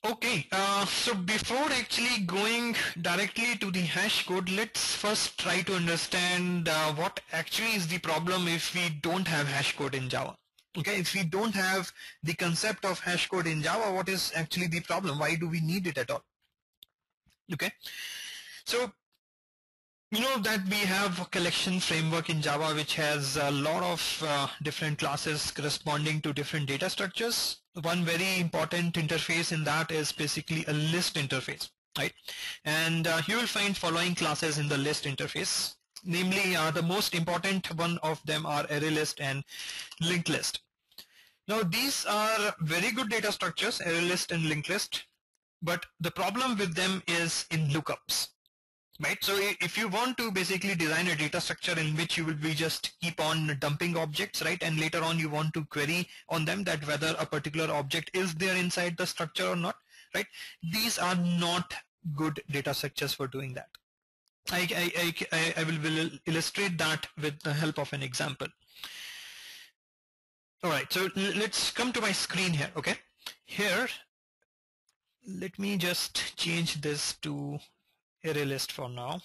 Okay, so before actually going directly to the hash code, let's first try to understand what actually is the problem if we don't have hash code in Java. Okay, if we don't have the concept of hash code in Java, what is actually the problem? Why do we need it at all? Okay, so you know that we have a collection framework in Java which has a lot of different classes corresponding to different data structures. One very important interface in that is basically a list interface, right? And you will find following classes in the list interface. Namely, the most important one of them are array list and linked list. Now these are very good data structures, array list and linked list, but the problem with them is in lookups. Right, so if you want to basically design a data structure in which you will be just keep on dumping objects, right, and later on you want to query on them that whether a particular object is there inside the structure or not, right, these are not good data structures for doing that. I will illustrate that with the help of an example. All right, so let's come to my screen here. Okay, here let me just change this to array list for now.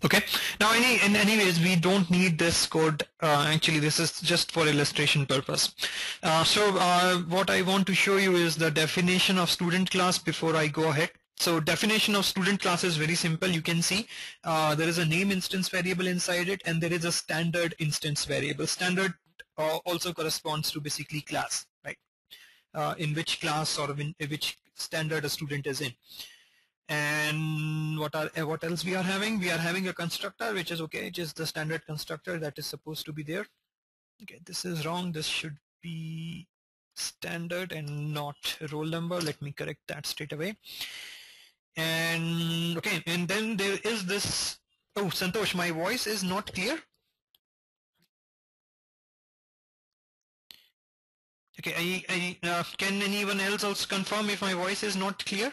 Okay, now anyways, we don't need this code. Actually, this is just for illustration purpose. What I want to show you is the definition of student class before I go ahead. So definition of student class is very simple. You can see there is a name instance variable inside it, and there is a standard instance variable. Standard also corresponds to basically class, right? In which class or in which standard a student is in. And what else we are having? We are having a constructor, which is okay, which is the standard constructor that is supposed to be there. Okay, this is wrong. This should be standard and not roll number. Let me correct that straight away. And okay, and then there is this. Oh, Santosh, my voice is not clear. Okay, can anyone else also confirm if my voice is not clear?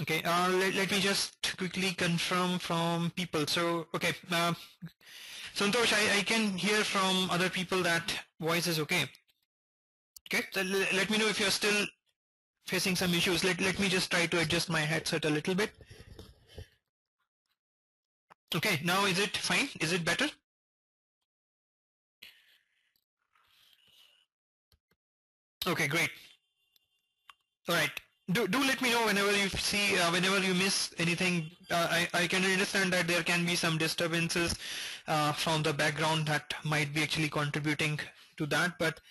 Okay, let me just quickly confirm from people. So, okay, Santosh, I can hear from other people that voice is okay. Okay, so let me know if you're still facing some issues. Let me just try to adjust my headset a little bit. Okay, now is it fine? Is it better? Okay, great. All right. Do let me know whenever you see whenever you miss anything. I can understand that there can be some disturbances from the background that might be actually contributing to that. But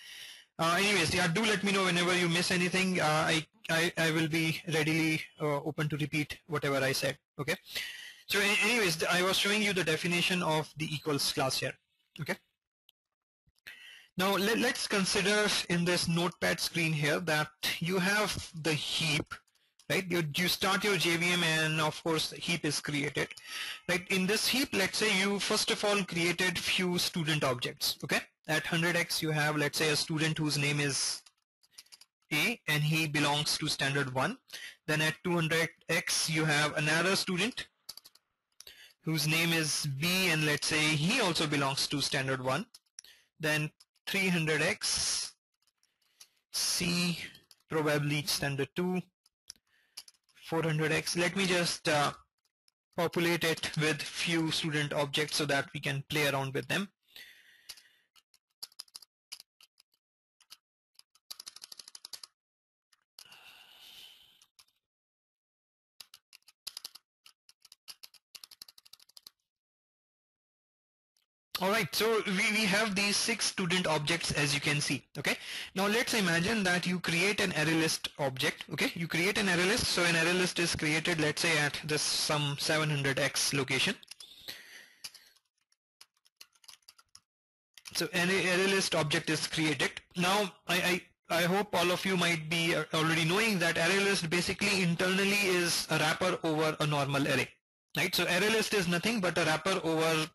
anyways, yeah, do let me know whenever you miss anything. I will be readily open to repeat whatever I said. Okay. So anyways, I was showing you the definition of the equals class here. Okay. Now let's consider in this notepad screen here that you have the heap, right? You start your JVM and of course the heap is created, right? In this heap, let's say you first of all created few student objects, okay? At 100x you have, let's say, a student whose name is A and he belongs to standard 1. Then at 200x you have another student whose name is B and let's say he also belongs to standard 1. Then 300x C, probably standard 2, 400x. Let me just populate it with few student objects so that we can play around with them. Alright, so we have these 6 student objects as you can see. Okay, now let's imagine that you create an array list object. Okay, you create an array list. So an array list is created, let's say, at this some 700x location. So an array list object is created. Now I hope all of you might be already knowing that array list basically internally is a wrapper over a normal array, right? So array list is nothing but a wrapper over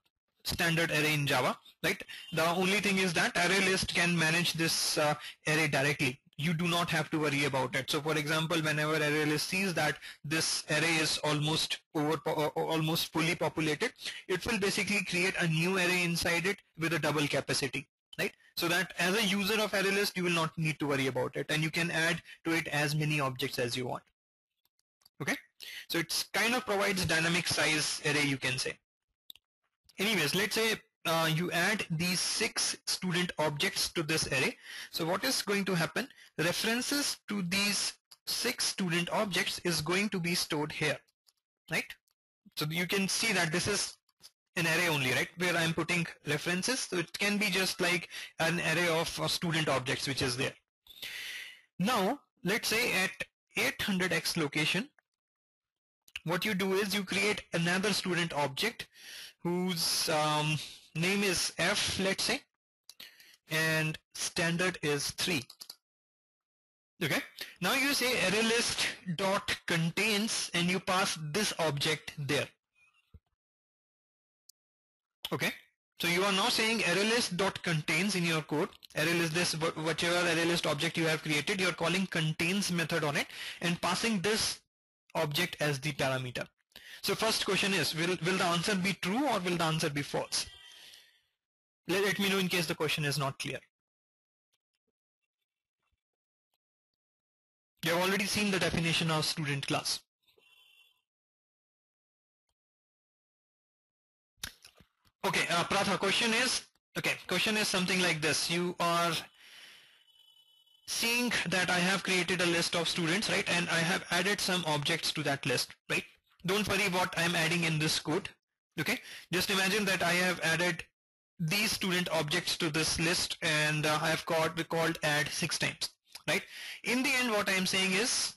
standard array in Java, right? The only thing is that array list can manage this array directly. You do not have to worry about it. So for example, whenever array list sees that this array is almost fully populated, it will basically create a new array inside it with a double capacity, right? So that as a user of array list, you will not need to worry about it, and you can add to it as many objects as you want. Okay, so it's kind of provides dynamic size array, you can say. Anyways, let's say you add these 6 student objects to this array. So what is going to happen? References to these 6 student objects is going to be stored here, right? So you can see that this is an array only, right, where I'm putting references. So it can be just like an array of student objects which is there. Now let's say at 800x location, what you do is you create another student object whose name is f, let's say, and standard is 3. Okay, now you say array list dot contains and you pass this object there. Okay, so you are now saying array list dot contains in your code. Array list, this whichever array list object you have created, you are calling contains method on it and passing this object as the parameter. So first question is, will the answer be true or will the answer be false? Let me know in case the question is not clear. You have already seen the definition of student class. Okay, Pratha, question is something like this. You are seeing that I have created a list of students, right? And I have added some objects to that list, right? Don't worry what I'm adding in this code. Okay, just imagine that I have added these student objects to this list and I have called add 6 times, right? In the end, what I'm saying is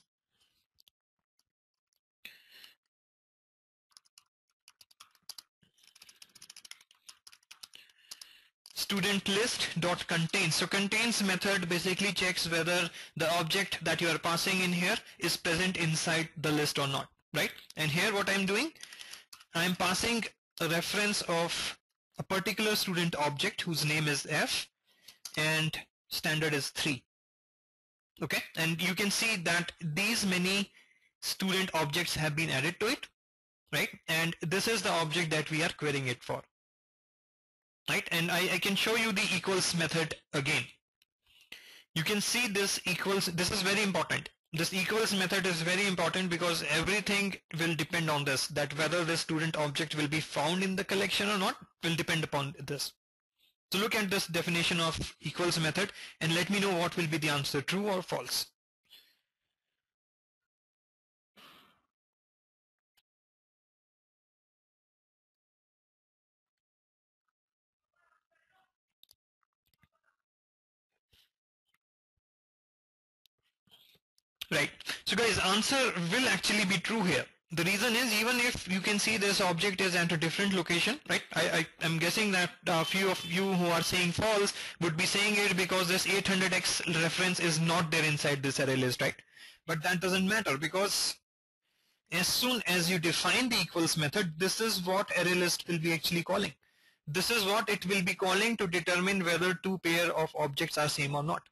student list dot contains. So contains method basically checks whether the object that you are passing in here is present inside the list or not, right? And here what I'm doing, I'm passing a reference of a particular student object whose name is f and standard is 3. Okay, and you can see that these many student objects have been added to it, right? And this is the object that we are querying it for, right? And I can show you the equals method again. You can see this equals, this is very important. This equals method is very important because everything will depend on this, that whether the student object will be found in the collection or not will depend upon this. So look at this definition of equals method and let me know what will be the answer, true or false. Right. So guys, answer will actually be true here. The reason is, even if you can see this object is at a different location, right? I am guessing that a few of you who are saying false would be saying it because this 800x reference is not there inside this array list, right? But that doesn't matter because as soon as you define the equals method, this is what array list will be actually calling. This is what it will be calling to determine whether two pair of objects are same or not.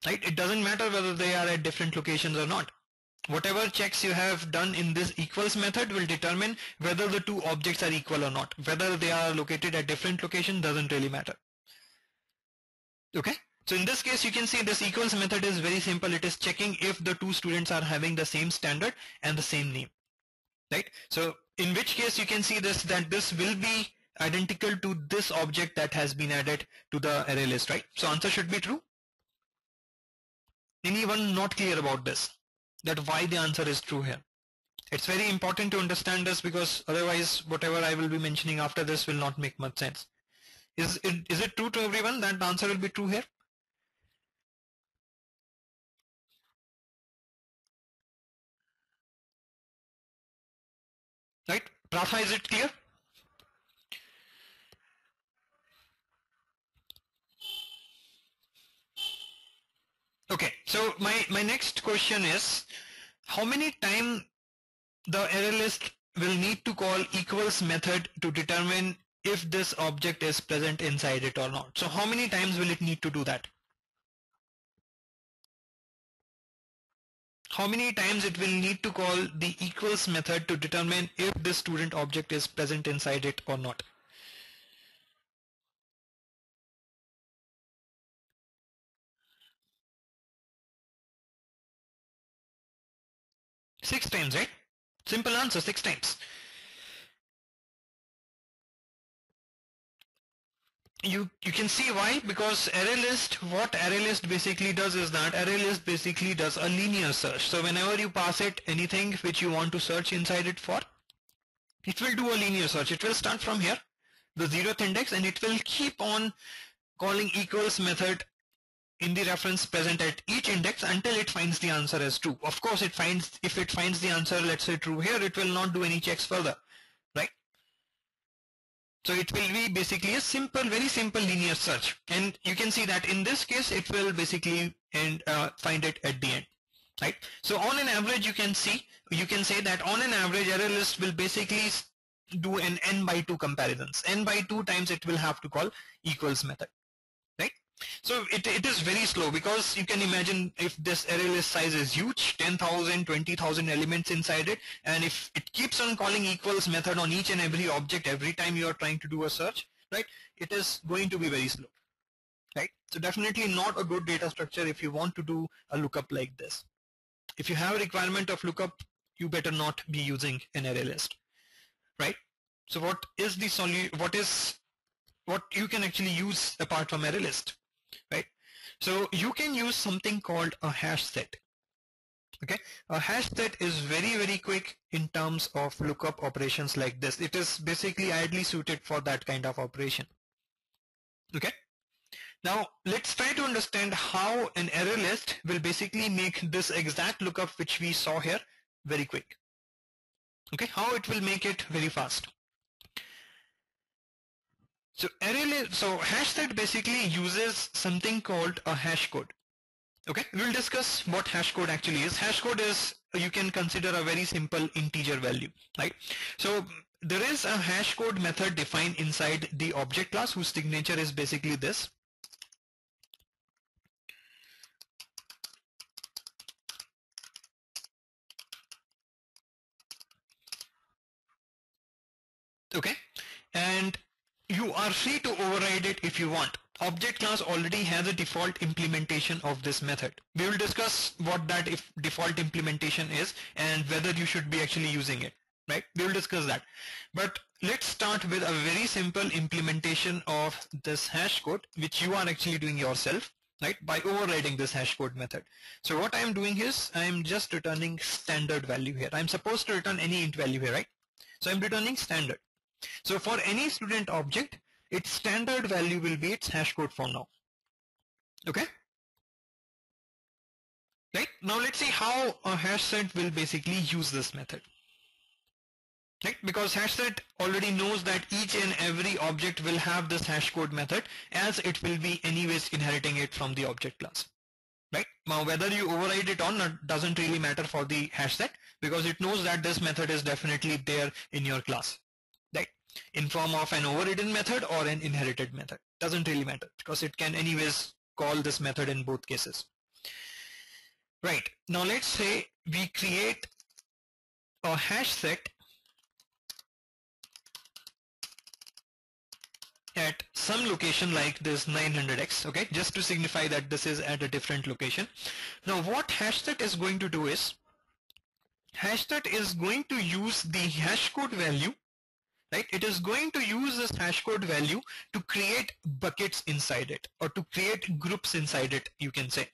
Right? It doesn't matter whether they are at different locations or not. Whatever checks you have done in this equals method will determine whether the two objects are equal or not. Whether they are located at different locations doesn't really matter. Okay? So in this case, you can see this equals method is very simple. It is checking if the two students are having the same standard and the same name. Right? So in which case you can see this, that this will be identical to this object that has been added to the array list, right? So answer should be true. Anyone not clear about this? That why the answer is true here? It's very important to understand this because otherwise whatever I will be mentioning after this will not make much sense. Is it true to everyone that the answer will be true here? Right? Pratha, is it clear? Okay, so my next question is, how many times the array list will need to call equals method to determine if this object is present inside it or not? So how many times will it need to do that? How many times it will need to call the equals method to determine if this student object is present inside it or not? 6 times, right? Simple answer, 6 times. You can see why, because what array list basically does is that array list basically does a linear search. So whenever you pass it anything which you want to search inside it for, it will do a linear search. It will start from here, the 0th index, and it will keep on calling equals method in the reference present at each index until it finds the answer as true. Of course, if it finds the answer, let's say true here, it will not do any checks further, right? So it will be basically a simple, very simple linear search. And you can see that in this case, it will basically find it at the end, right? So on an average, you can say that on an average, array list will basically do an n by 2 comparisons. N by 2 times it will have to call equals method, right? So it is very slow, because you can imagine if this array list size is huge, 10,000, 20,000 elements inside it, and if it keeps on calling equals method on each and every object every time you are trying to do a search, right, it is going to be very slow, right? So definitely not a good data structure if you want to do a lookup like this. If you have a requirement of lookup, you better not be using an array list, right? So what is the what you can actually use apart from array list, right? So you can use something called a hash set. Okay, a hash set is very, very quick in terms of lookup operations like this. It is basically ideally suited for that kind of operation. Okay, now let's try to understand how an array list will basically make this exact lookup which we saw here very quick. Okay, how it will make it very fast. So hash set basically uses something called a hash code. Okay, we'll discuss what hash code actually is. Hash code is, you can consider a very simple integer value, right? So there is a hash code method defined inside the object class whose signature is basically this. Okay, and you are free to override it if you want. Object class already has a default implementation of this method. We will discuss what that default implementation is and whether you should be actually using it, right? We will discuss that. But let's start with a very simple implementation of this hash code, which you are actually doing yourself, right, by overriding this hash code method. So what I am doing is I am just returning standard value here. I am supposed to return any int value here, right? So I am returning standard. So for any student object, its standard value will be its hash code for now. Okay? Right? Now let's see how a hash set will basically use this method. Right? Because hash set already knows that each and every object will have this hash code method, as it will be anyways inheriting it from the object class. Right? Now whether you override it or not doesn't really matter for the hash set, because it knows that this method is definitely there in your class, right, in form of an overridden method or an inherited method. Doesn't really matter, because it can anyways call this method in both cases. Right, now let's say we create a hash set at some location like this 900x, okay, just to signify that this is at a different location. Now what hash set is going to do is, hash set is going to use the hash code value, right? It is going to use this hash code value to create buckets inside it, or to create groups inside it, you can say,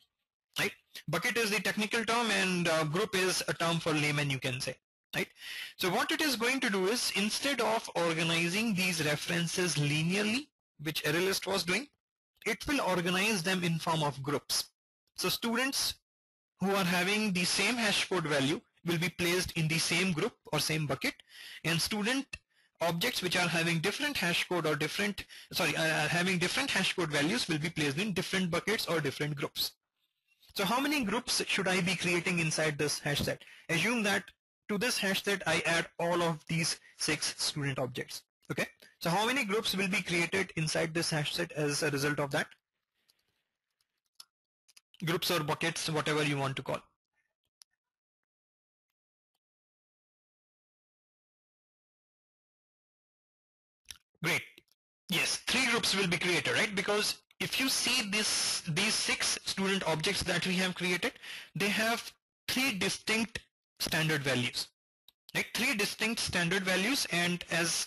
right? Bucket is the technical term, and group is a term for layman, you can say. right? So what it is going to do is, instead of organizing these references linearly, which ArrayList was doing, it will organize them in form of groups. So students who are having the same hash code value will be placed in the same group or same bucket, and student objects which are having different hash code or having different hash code values will be placed in different buckets or different groups. So how many groups should I be creating inside this hash set? Assume that to this hash set I add all of these 6 student objects. Okay, so how many groups will be created inside this hash set as a result of that? Groups or buckets, whatever you want to call. Great. Yes, 3 groups will be created, right? Because if you see these 6 student objects that we have created, they have 3 distinct standard values, right? 3 distinct standard values, and as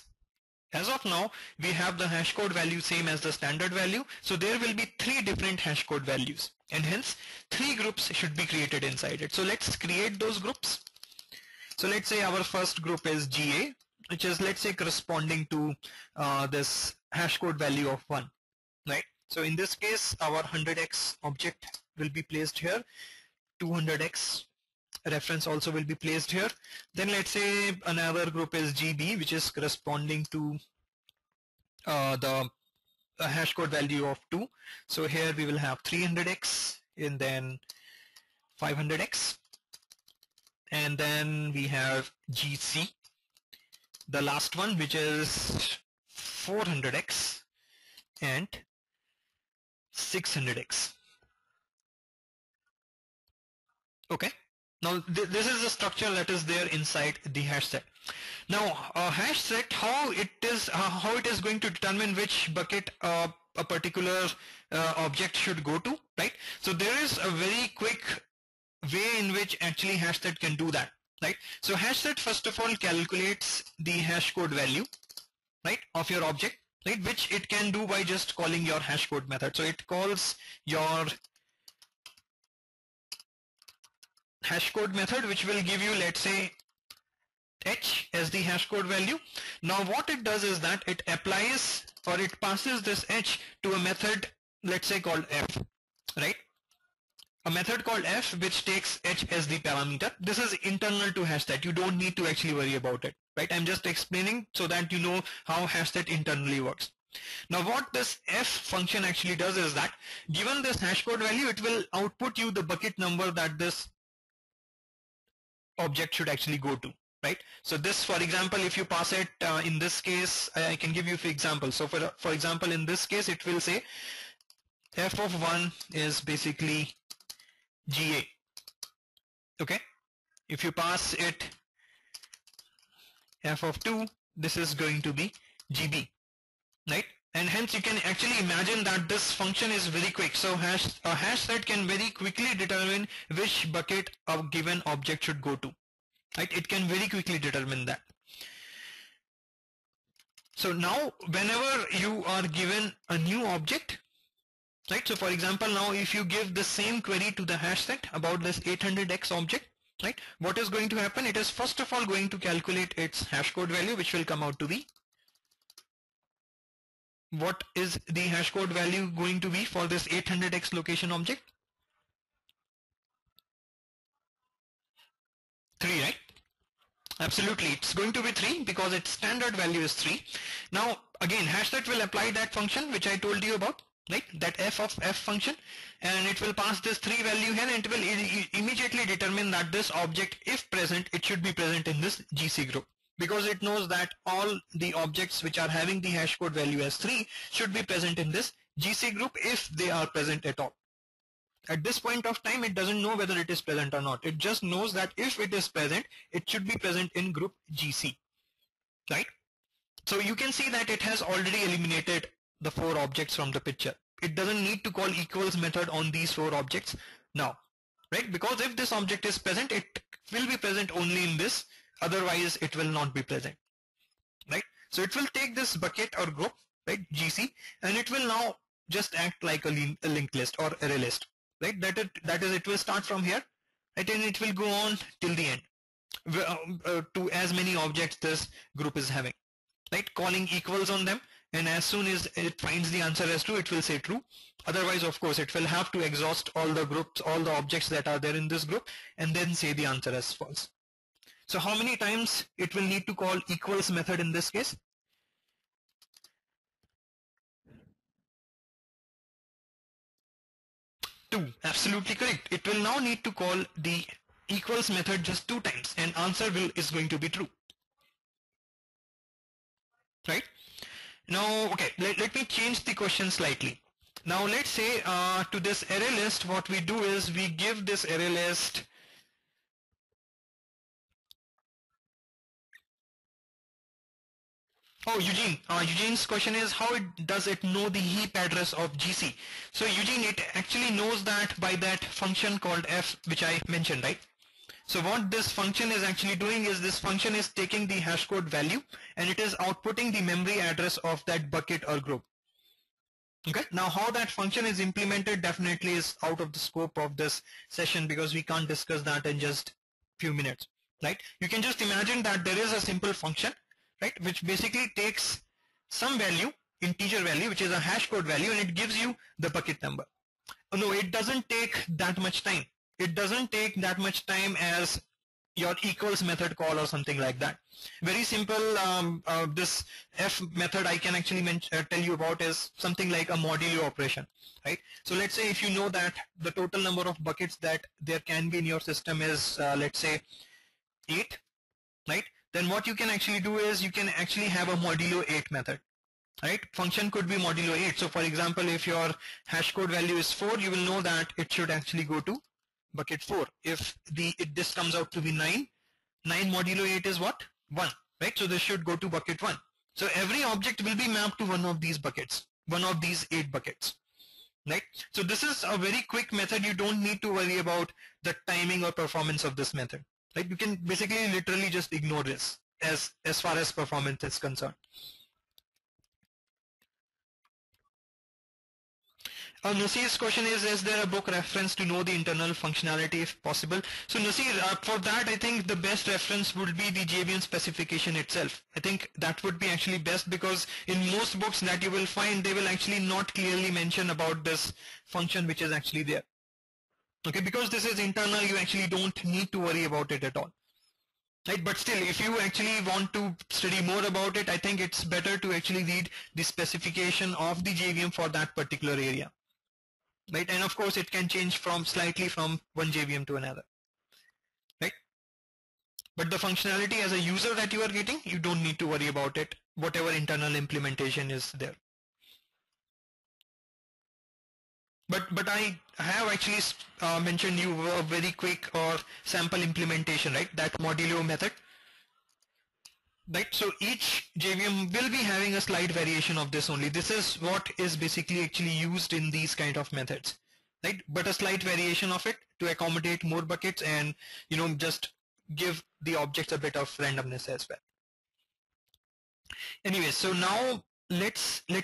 of now we have the hash code value same as the standard value, so there will be 3 different hash code values, and hence 3 groups should be created inside it. So let's create those groups. So let's say our first group is GA, which is, let's say, corresponding to this hash code value of 1, right? So in this case our 100x object will be placed here, 200x reference also will be placed here. Then let's say another group is GB, which is corresponding to the hash code value of 2. So here we will have 300x and then 500x, and then we have GC, the last one, which is 400x and 600x. Okay, now this is the structure that is there inside the hash set. Now a hash set, how it is going to determine which bucket a particular object should go to, right? So there is a very quick way in which actually hash set can do that, right? So hash set first of all calculates the hash code value, right, of your object, right, which it can do by just calling your hash code method. So it calls your hash code method, which will give you, let's say, h as the hash code value. Now what it does is that it applies, or it passes this h to a method, let's say, called f, right? A method called f which takes h as the parameter. This is internal to hashset. You don't need to actually worry about it, right? I'm just explaining so that you know how hashset internally works. Now what this f function actually does is that, given this hash code value, it will output you the bucket number that this object should actually go to, right? So this, for example, if you pass it in this case, I can give you for example. So for example, in this case it will say f of 1 is basically GA. Okay, if you pass it f of 2, this is going to be GB, right? And hence you can actually imagine that this function is very quick. So a hash set can very quickly determine which bucket a given object should go to, right? It can very quickly determine that. So now whenever you are given a new object, right? So for example, now if you give the same query to the hash set about this 800x object, right? What is going to happen? It is first of all going to calculate its hash code value, which will come out to be, what is the hash code value going to be for this 800x location object? 3, right? Absolutely, it's going to be 3 because its standard value is 3. Now again, hashset will apply that function which I told you about, right? That f of f function, and it will pass this 3 value here, and it will immediately determine that this object, if present, it should be present in this GC group, because it knows that all the objects which are having the hash code value as 3 should be present in this GC group if they are present at all. At this point of time, it doesn't know whether it is present or not. It just knows that if it is present, it should be present in group GC, right? So you can see that it has already eliminated the 4 objects from the picture. It doesn't need to call equals method on these 4 objects now, right? Because if this object is present, it will be present only in this, otherwise it will not be present, right? So it will take this bucket or group, right, GC, and it will now just act like a linked list or array list, right? That is, it will start from here, right, and it will go on till the end. to as many objects this group is having, right? Calling equals on them, and as soon as it finds the answer as true, it will say true. Otherwise, of course, it will have to exhaust all the groups, all the objects that are there in this group, and then say the answer as false. So how many times it will need to call equals method in this case? Two, absolutely correct. It will now need to call the equals method just 2 times, and answer is going to be true, right? Now, okay, let me change the question slightly. Now let's say to this array list, what we do is we give this array list Oh, Eugene. Eugene's question is how does it know the heap address of GC? So Eugene, it actually knows that by that function called f, which I mentioned, right? So what this function is actually doing is this function is taking the hash code value and it is outputting the memory address of that bucket or group. Okay. Now how that function is implemented definitely is out of the scope of this session because we can't discuss that in just few minutes, right? You can just imagine that there is a simple function, right, which basically takes some value, integer value, which is a hash code value, and it gives you the bucket number. No, it doesn't take that much time. It doesn't take that much time as your equals method call or something like that. Very simple. This f method I can actually tell you about is something like a modulo operation, right? So let's say if you know that the total number of buckets that there can be in your system is let's say 8, right? Then what you can actually do is you can actually have a modulo 8 method, right? Function could be modulo 8. So for example, if your hash code value is 4, you will know that it should actually go to bucket 4. If this comes out to be 9, 9 modulo 8 is what? 1, right? So this should go to bucket 1. So every object will be mapped to one of these buckets, one of these 8 buckets, right? So this is a very quick method. You don't need to worry about the timing or performance of this method. Like you can basically literally just ignore this as far as performance is concerned. Nasir's question is there a book reference to know the internal functionality if possible? So Nasir, for that I think the best reference would be the JVM specification itself. I think that would be actually best because in most books that you will find, they will actually not clearly mention about this function which is actually there. Okay, because this is internal, you actually don't need to worry about it at all. Right, but still, if you actually want to study more about it, I think it's better to actually read the specification of the JVM for that particular area. Right, and of course it can change from slightly from one JVM to another, right? But the functionality as a user that you are getting, you don't need to worry about it, whatever internal implementation is there. But I have actually mentioned you a very quick or sample implementation, right? That modulo method. Right, so each JVM will be having a slight variation of this only. This is what is basically actually used in these kind of methods, right? But a slight variation of it to accommodate more buckets and, you know, just give the objects a bit of randomness as well. Anyway, so now let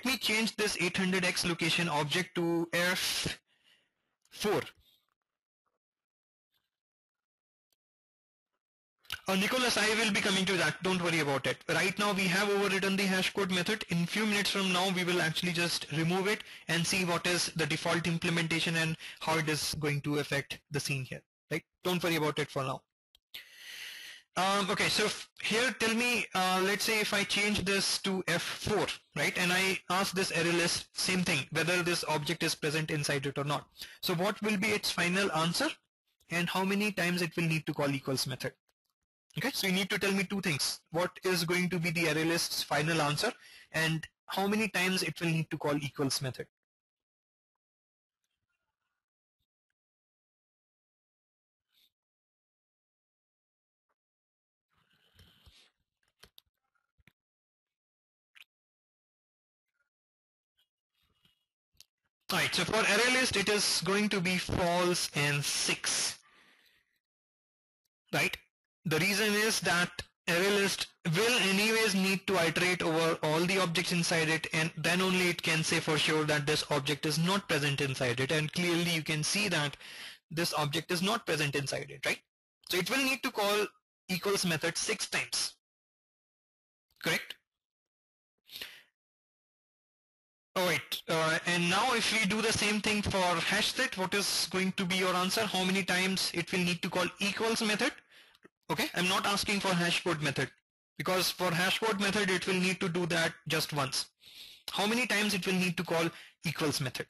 me change this 800x location object to F4. Nicholas, I will be coming to that. Don't worry about it. Right now we have overridden the hash code method. In few minutes from now, we will actually just remove it and see what is the default implementation and how it is going to affect the scene here. Right? Don't worry about it for now. Okay, so here tell me, let's say if I change this to F4, right? And I ask this array list, same thing, whether this object is present inside it or not. So what will be its final answer and how many times it will need to call equals method? Okay, so you need to tell me two things. What is going to be the array list's final answer and how many times it will need to call equals method. Alright, so for array list it is going to be false and 6. Right? The reason is that array list will anyways need to iterate over all the objects inside it and then only it can say for sure that this object is not present inside it, and clearly you can see that this object is not present inside it, right? So it will need to call equals method 6 times. Correct? Alright, and now if we do the same thing for hash set, what is going to be your answer? How many times it will need to call equals method? Okay, I'm not asking for hash code method, because for hash code method it will need to do that just once. How many times it will need to call equals method?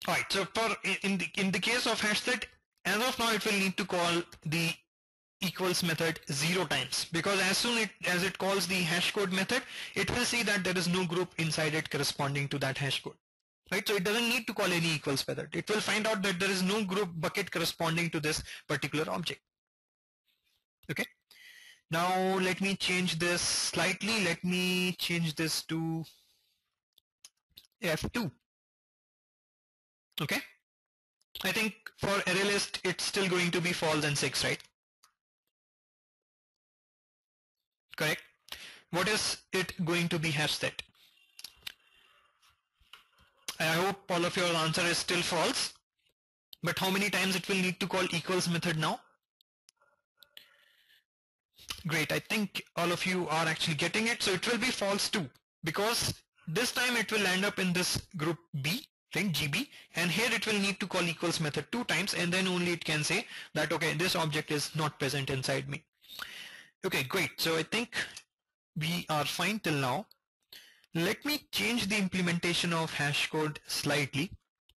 Alright, so for in the case of hash set, as of now it will need to call the equals method 0 times, because as soon as it calls the hash code method, it will see that there is no group inside it corresponding to that hash code. Right, so it doesn't need to call any equals method. It will find out that there is no group bucket corresponding to this particular object. Okay. Now let me change this slightly. Let me change this to F2. Okay. I think for array list it's still going to be false and 6, right? Correct. What is it going to be hash set? I hope all of your answer is still false. But how many times it will need to call equals method now? Great, I think all of you are actually getting it. So it will be false too, because this time it will end up in this group B, right, GB, and here it will need to call equals method 2 times, and then only it can say that, okay, this object is not present inside me. Okay, great. So I think we are fine till now. Let me change the implementation of hash code slightly.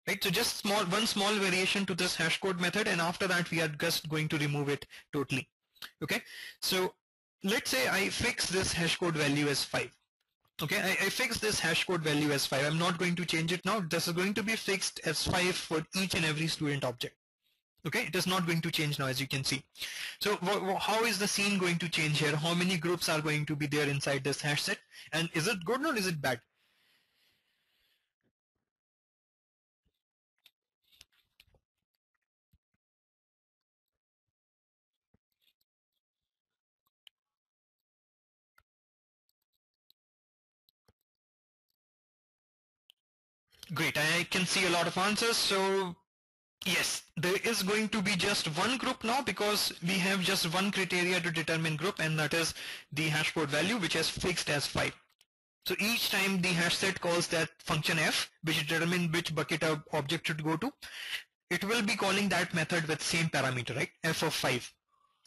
Right, so just one small variation to this hash code method, and after that we are just going to remove it totally. Okay, so let's say I fix this hash code value as 5. Okay, I fix this hash code value as 5. I'm not going to change it now. This is going to be fixed as 5 for each and every student object. Okay, it is not going to change now, as you can see. So how is the scene going to change here? How many groups are going to be there inside this hash set? And is it good or is it bad? Great, I can see a lot of answers. So yes, there is going to be just one group now, because we have just one criteria to determine group, and that is the hash code value, which is fixed as 5. So each time the hash set calls that function f, which determines which bucket of object should go to, it will be calling that method with same parameter, right? F of 5.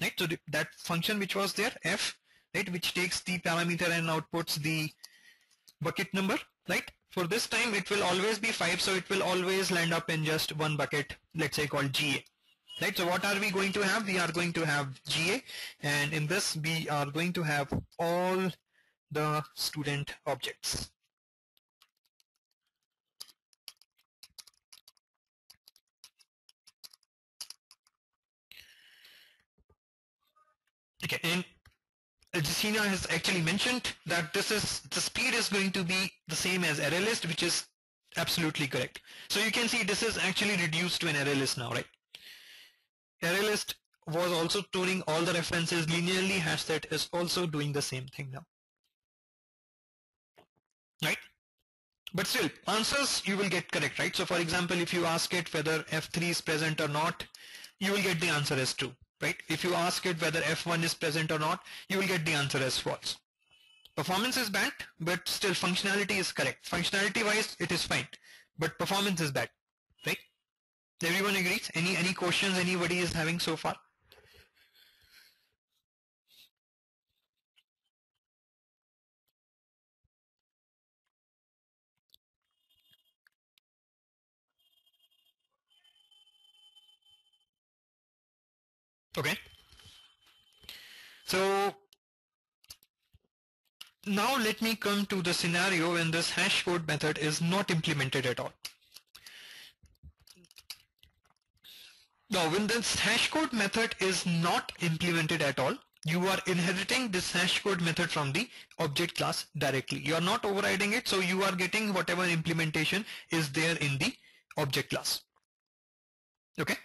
Right? So that function which was there, f, right, which takes the parameter and outputs the bucket number, right? For this time it will always be 5, so it will always land up in just one bucket, let's say called GA. Right, so what are we going to have? We are going to have GA, and in this we are going to have all the student objects. Okay, and Jessina has actually mentioned that the speed is going to be the same as array list, which is absolutely correct. So you can see this is actually reduced to an array list now, right? Array list was also storing all the references linearly. Hash set is also doing the same thing now, right? But still, answers you will get correct, right? So for example, if you ask it whether F3 is present or not, you will get the answer as true, right? If you ask it whether F1 is present or not, you will get the answer as false. Performance is bad, but still functionality is correct. Functionality wise, it is fine, but performance is bad, right? Everyone agrees? Any questions anybody is having so far? Okay. So now let me come to the scenario when this hash code method is not implemented at all. Now when this hash code method is not implemented at all, you are inheriting this hash code method from the object class directly. You are not overriding it, so you are getting whatever implementation is there in the object class. Okay.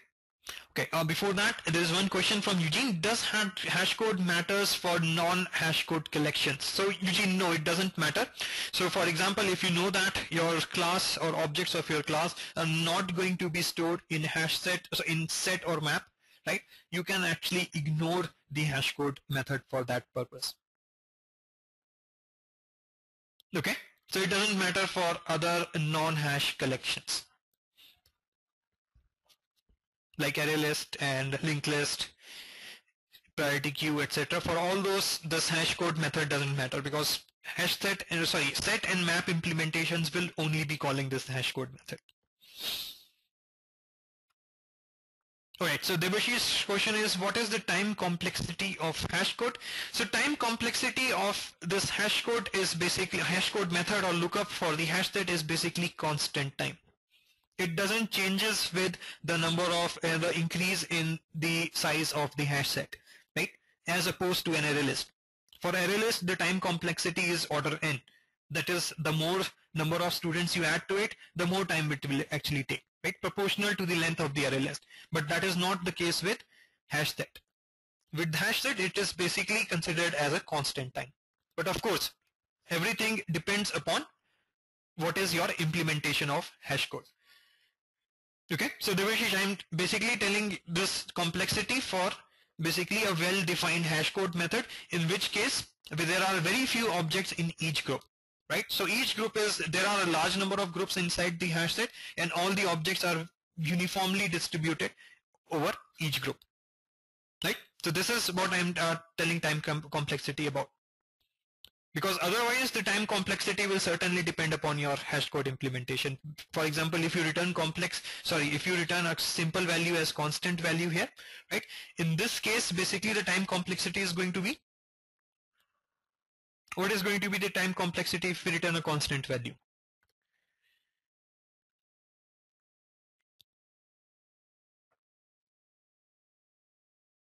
Okay, before that, there is one question from Eugene. Does hash code matters for non-hash code collections? So Eugene, no, it doesn't matter. So for example, if you know that your class or objects of your class are not going to be stored in hash set, so in set or map, right? You can actually ignore the hash code method for that purpose. Okay, so it doesn't matter for other non-hash collections like array list and linked list, priority queue, etc. For all those, this hash code method doesn't matter because set and map implementations will only be calling this hash code method. Alright, so Debashi's question is, what is the time complexity of hash code? So time complexity of this hash code is basically hash code method or lookup for the hash set is basically constant time. It doesn't changes with the number of the increase in the size of the hash set, right? As opposed to an array list. For array list, the time complexity is order n. That is, the more number of students you add to it, the more time it will actually take, right? Proportional to the length of the array list. But that is not the case with hash set. With hash set, it is basically considered as a constant time. But of course, everything depends upon what is your implementation of hash code. Okay, so Devashish, I'm basically telling this complexity for basically a well-defined hash code method, in which case there are very few objects in each group, right? So each group there are a large number of groups inside the hash set, and all the objects are uniformly distributed over each group, right? So this is what I'm telling time complexity about. Because otherwise the time complexity will certainly depend upon your hash code implementation. For example, if you return if you return a simple value as constant value here, right? In this case, basically the time complexity is going to be, what is going to be the time complexity if we return a constant value?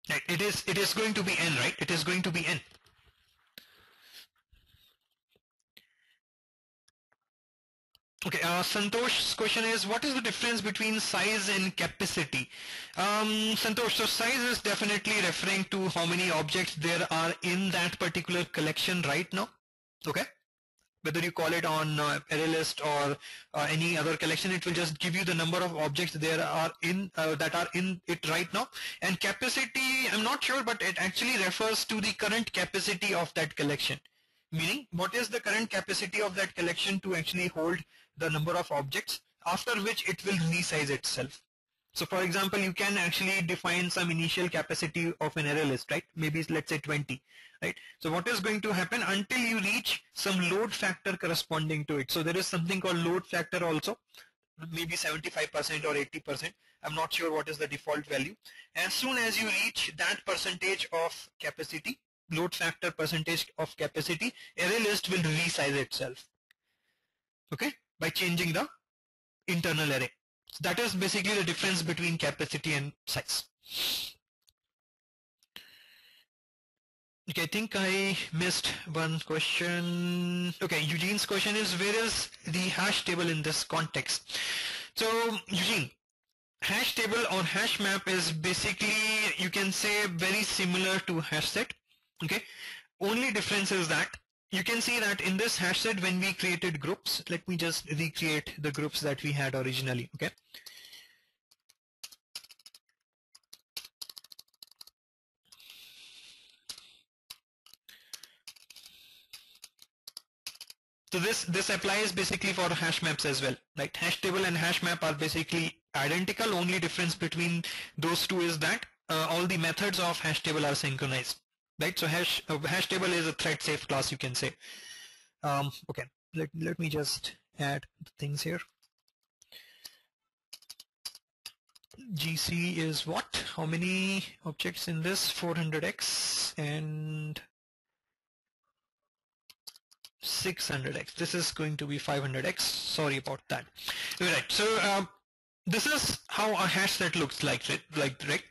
Right, it is going to be n, right? It is going to be n. Okay, Santosh's question is, what is the difference between size and capacity? Santosh, so size is definitely referring to how many objects there are in that particular collection right now. Okay, whether you call it on array list or any other collection, it will just give you the number of objects there are in that are in it right now. And capacity, I'm not sure, but it actually refers to the current capacity of that collection. Meaning, what is the current capacity of that collection to actually hold the number of objects, after which it will resize itself. So for example, you can actually define some initial capacity of an array list, right? Maybe let's say 20, right? So what is going to happen until you reach some load factor corresponding to it? So there is something called load factor also, maybe 75% or 80%. I'm not sure what is the default value. As soon as you reach that percentage of capacity, load factor percentage of capacity, array list will resize itself, okay, by changing the internal array. So that is basically the difference between capacity and size. Okay, I think I missed one question. Okay, Eugene's question is, where is the hash table in this context? So Eugene, hash table or hash map is basically, you can say, very similar to hash set. Okay, only difference is that you can see that in this hash set, when we created groups, let me just recreate the groups that we had originally. Okay, so this applies basically for hash maps as well. Like hash table and hash map are basically identical. Only difference between those two is that all the methods of hash table are synchronized. Right, so hash table is a thread safe class, you can say. Okay, let me just add things here. GC is what? How many objects in this? 400x and 600x. This is going to be 500x. Sorry about that. Right. So this is how a hash set looks like, right?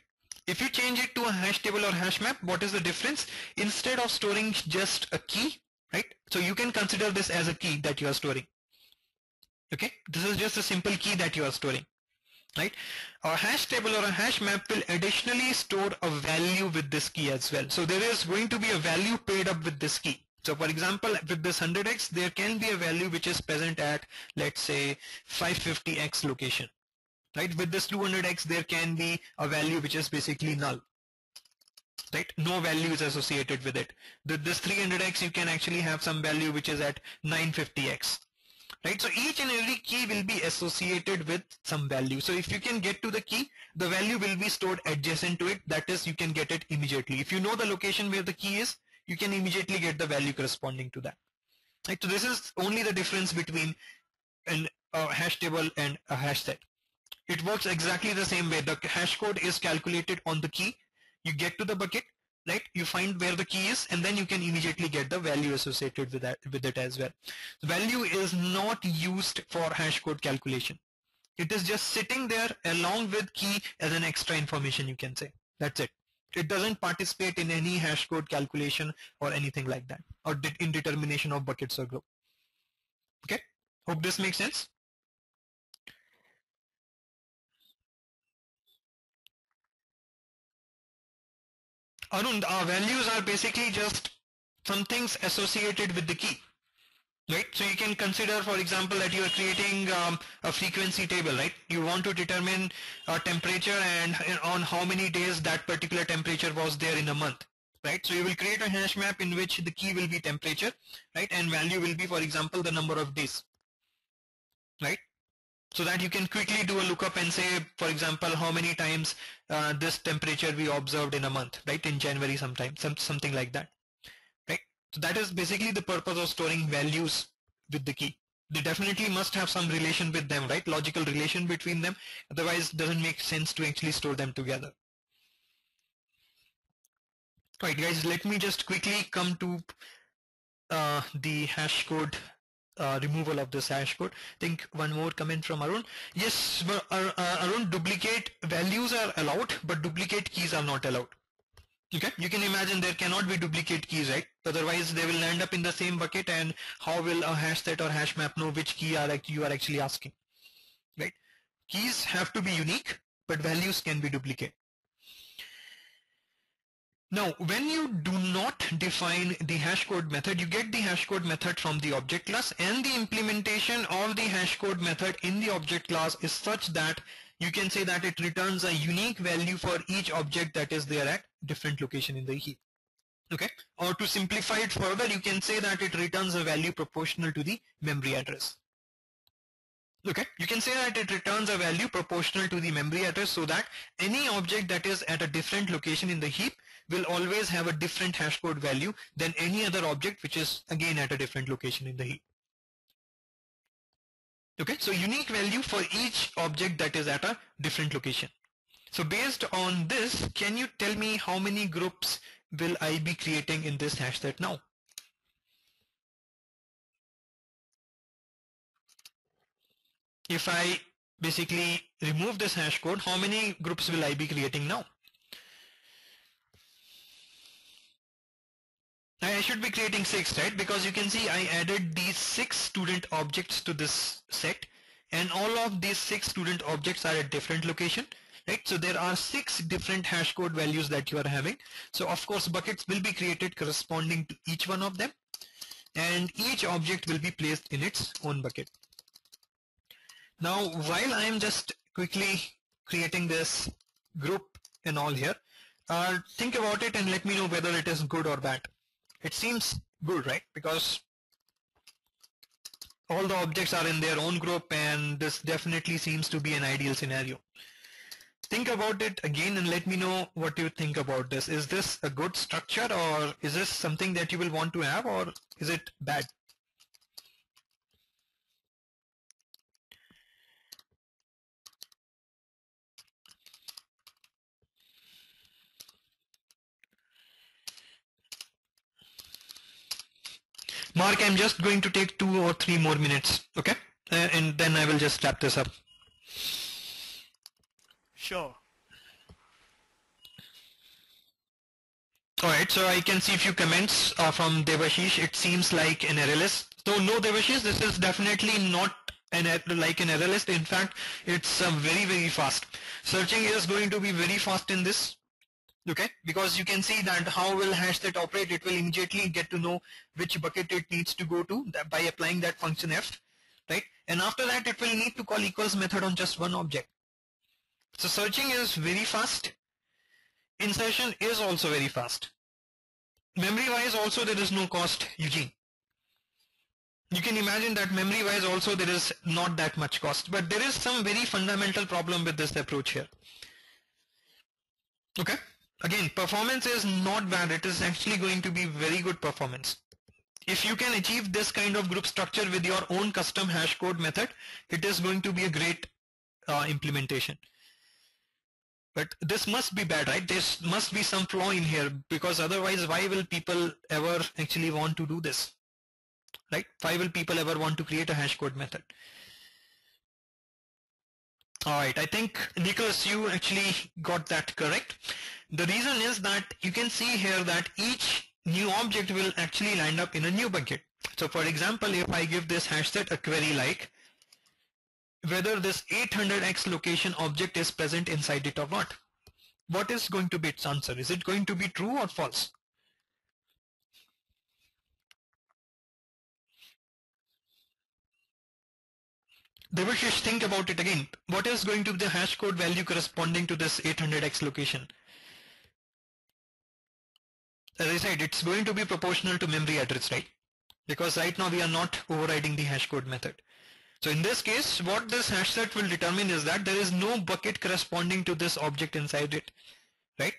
If you change it to a hash table or hash map, what is the difference? Instead of storing just a key, right? So you can consider this as a key that you are storing. Okay, this is just a simple key that you are storing. right? A hash table or a hash map will additionally store a value with this key as well. So there is going to be a value paired up with this key. So for example, with this 100x, there can be a value which is present at, let's say, 550x location, right? With this 200x, there can be a value which is basically null, right? No value is associated with it. This 300x, you can actually have some value which is at 950x. Right, so each and every key will be associated with some value. So if you can get to the key, the value will be stored adjacent to it. That is, you can get it immediately. If you know the location where the key is, you can immediately get the value corresponding to that. Right, so this is only the difference between a hash table and a hash set. It works exactly the same way. The hash code is calculated on the key. You get to the bucket, right? You find where the key is, and then you can immediately get the value associated with it as well. The value is not used for hash code calculation. It is just sitting there along with key as an extra information, you can say. That's it. It doesn't participate in any hash code calculation or anything like that, or in determination of buckets or group. Okay, hope this makes sense. Arun, values are basically just some things associated with the key, right? So you can consider, for example, that you are creating a frequency table, right? You want to determine temperature and on how many days that particular temperature was there in a month, right? So you will create a hash map in which the key will be temperature, right? And value will be, for example, the number of days, right? So that you can quickly do a lookup and say, for example, how many times this temperature we observed in a month, right? In January sometime, something like that, right? So that is basically the purpose of storing values with the key. They definitely must have some relation with them, right? Logical relation between them. Otherwise, it doesn't make sense to actually store them together. Right, guys, let me just quickly come to the hash code removal of this hash code. I think one more comment from Arun. Yes, Arun, duplicate values are allowed, but duplicate keys are not allowed. Okay, you can imagine there cannot be duplicate keys, right? Otherwise, they will end up in the same bucket, and how will a hash set or hash map know which key you are actually asking, right? Keys have to be unique, but values can be duplicate. Now, when you do not define the hash code method, you get the hash code method from the object class, and the implementation of the hash code method in the object class is such that you can say that it returns a unique value for each object that is there at different location in the heap. Okay, or to simplify it further, you can say that it returns a value proportional to the memory address. Okay, you can say that it returns a value proportional to the memory address, so that any object that is at a different location in the heap will always have a different hash code value than any other object which is again at a different location in the heap. Okay, so unique value for each object that is at a different location. So based on this, can you tell me how many groups will I be creating in this hash set now? If I basically remove this hash code, how many groups will I be creating now? I should be creating 6, right? Because you can see I added these 6 student objects to this set, and all of these 6 student objects are at different location, right? So there are 6 different hash code values that you are having. So of course buckets will be created corresponding to each one of them, and each object will be placed in its own bucket. Now while I am just quickly creating this group and all here, think about it and let me know whether it is good or bad. It seems good, right? Because all the objects are in their own group, and this definitely seems to be an ideal scenario. Think about it again and let me know what you think about this. Is this a good structure, or is this something that you will want to have, or is it bad? Mark, I'm just going to take 2 or 3 more minutes, okay? And then I will just wrap this up. Sure. Alright, so I can see a few comments from Devashish. It seems like an error list. So no, Devashish, this is definitely not like an error list. In fact, it's very fast. Searching is going to be very fast in this. Okay, because you can see that how will hash set operate. It will immediately get to know which bucket it needs to go to by applying that function f, right? And after that, it will need to call equals method on just one object. So searching is very fast. Insertion is also very fast. Memory wise also there is no cost, Eugene. You can imagine that memory wise also there is not that much cost, but there is some very fundamental problem with this approach here. Okay, again, performance is not bad. It is actually going to be very good performance. If you can achieve this kind of group structure with your own custom hash code method, it is going to be a great implementation. But this must be bad, right? There must be some flaw in here, because otherwise why will people ever actually want to do this, right? Why will people ever want to create a hash code method? All right, I think Nicholas, you actually got that correct. The reason is that you can see here that each new object will actually land up in a new bucket. So for example, if I give this hash set a query like whether this 800x location object is present inside it or not, what is going to be its answer? Is it going to be true or false? Devashish, think about it again. What is going to be the hash code value corresponding to this 800x location? As I said, it's going to be proportional to memory address, right? Because right now we are not overriding the hash code method. So in this case, what this hash set will determine is that there is no bucket corresponding to this object inside it, right?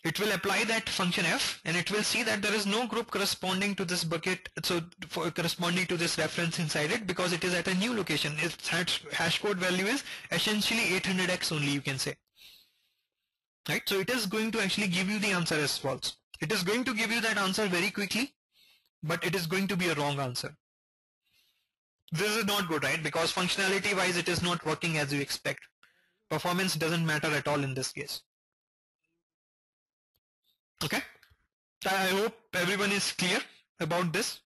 It will apply that function f and it will see that there is no group corresponding to this bucket, so corresponding to this reference inside it, because it is at a new location. Its hash code value is essentially 800x only, you can say. Right? So it is going to actually give you the answer as false. It is going to give you that answer very quickly, but it is going to be a wrong answer. This is not good, right? Because functionality wise it is not working as you expect. Performance doesn't matter at all in this case. Okay? I hope everyone is clear about this.